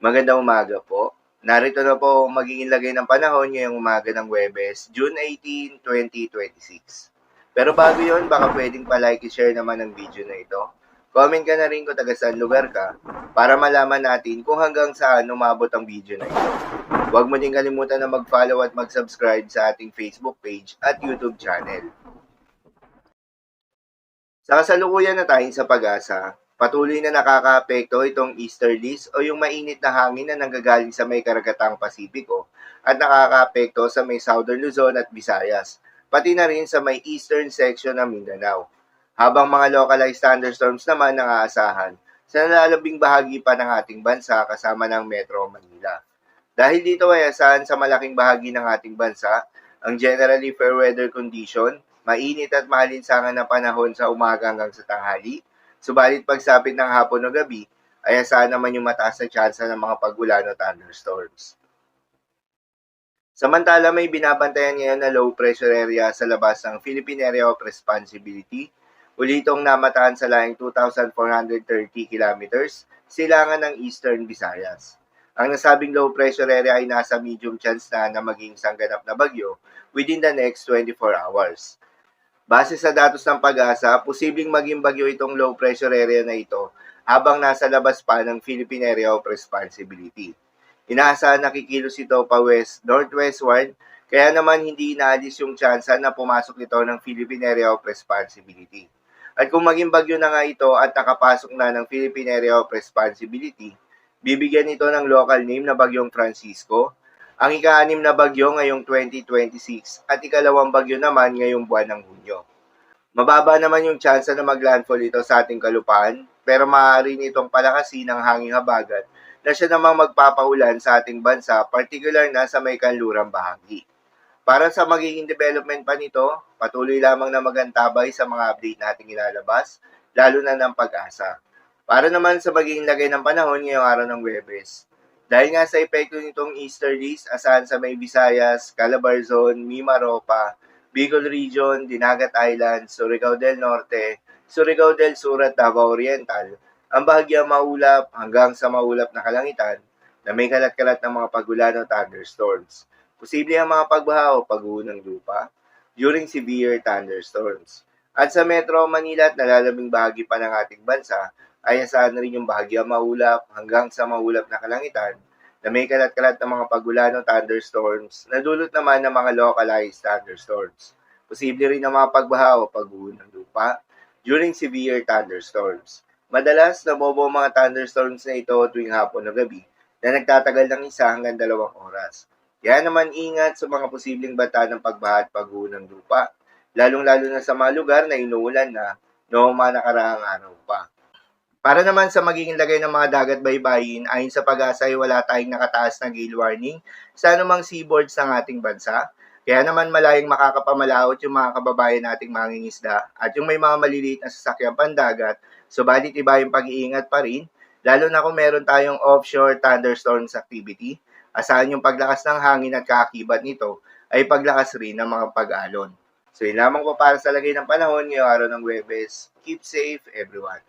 Magandang umaga po. Narito na po ang magiging lagay ng panahon ngayong umaga ng Huwebes, June 18, 2026. Pero bago yon, baka pwedeng pa-like and share naman ang video na ito. Comment ka na rin kung taga saan lugar ka para malaman natin kung hanggang saan umabot ang video na ito. Huwag mo din kalimutan na mag-follow at mag-subscribe sa ating Facebook page at YouTube channel. Sa kasalukuyan na tayo sa pag-asa, patuloy na nakakaapekto itong easterlies o yung mainit na hangin na nanggagaling sa may karagatang Pasipiko at nakakaapekto sa may southern Luzon at Visayas, pati na rin sa may eastern section ng Mindanao. Habang mga localized thunderstorms naman ang aasahan sa nalalabing bahagi pa ng ating bansa kasama ng Metro Manila. Dahil dito ay asahan sa malaking bahagi ng ating bansa ang generally fair weather condition, mainit at mahalinsangan na panahon sa umaga hanggang sa tanghali, subalit pagsapit ng hapon o gabi, ay asahan naman yung mataas na tsansa ng mga pagulan o thunderstorms. Samantala, may binabantayan ngayon na low pressure area sa labas ng Philippine Area of Responsibility. Ulitong namataan sa laing 2,430 kilometers, silangan ng Eastern Visayas. Ang nasabing low pressure area ay nasa medium chance na maging sangganap na bagyo within the next 24 hours. Base sa datos ng pag-asa, posibleng maging bagyo itong low pressure area na ito habang nasa labas pa ng Philippine Area of Responsibility. Inaasahan na kikilos ito pa west-northwestward, kaya naman hindi inaalis yung tsansa na pumasok ito ng Philippine Area of Responsibility. At kung maging bagyo na nga ito at nakapasok na ng Philippine Area of Responsibility, bibigyan ito ng local name na Bagyong Francisco, ang ika-6 na bagyo ngayong 2026 at ikalawang bagyo naman ngayong buwan ng Hunyo. Mababa naman yung tsansa na maglandfall ito sa ating kalupaan, pero maaari nitong palakasin ng hanging habagat na siya namang magpapaulan sa ating bansa, particular na sa may kanlurang bahagi. Para sa magiging development pa nito, patuloy lamang na magantabay sa mga update nating ilalabas, lalo na ng pag-asa. Para naman sa magiging lagay ng panahon ngayong araw ng Huwebes, dahil nga sa epekto nitong easterlies, asahan sa may Visayas, Calabarzon, Mimaropa, Bicol Region, Dinagat Island, Surigao del Norte, Surigao del Sur at Davao Oriental, ang bahagyang maulap hanggang sa maulap na kalangitan na may kalat-kalat ng mga pagulan o thunderstorms. Posible ang mga pagbaha o pagguho ng lupa during severe thunderstorms. At sa Metro Manila at nalalabing bahagi pa ng ating bansa, ay asahan na rin yung bahagyang maulap hanggang sa maulap na kalangitan na may kalat-kalat ng mga pagulan o thunderstorms na dulot naman ng mga localized thunderstorms. Posible rin ang mga pagbaha o pagguho ng lupa during severe thunderstorms. Madalas, nabobo ang mga thunderstorms na ito tuwing hapon o gabi na nagtatagal ng 1 hanggang 2 oras. Kaya naman ingat sa mga posibleng banta ng pagbaha at pagguho ng lupa, lalong-lalo na sa mga lugar na inuulan na noong mga nakaraang araw pa. Para naman sa magiging lagay ng mga dagat baybayin, ayon sa pag-asa ay wala tayong nakataas na gale warning sa anumang seaboards ng ating bansa. Kaya naman malayong makakapamalaot yung mga kababayan nating mangingisda at yung may mga maliliit na sasakyang pandagat, subalit iba yung pag-iingat pa rin, lalo na kung meron tayong offshore thunderstorms activity, asahan yung paglakas ng hangin at kaakibat nito ay paglakas rin ng mga pag-alon. So yun lamang po para sa lagay ng panahon ngayong araw ng Huwebes. Keep safe everyone.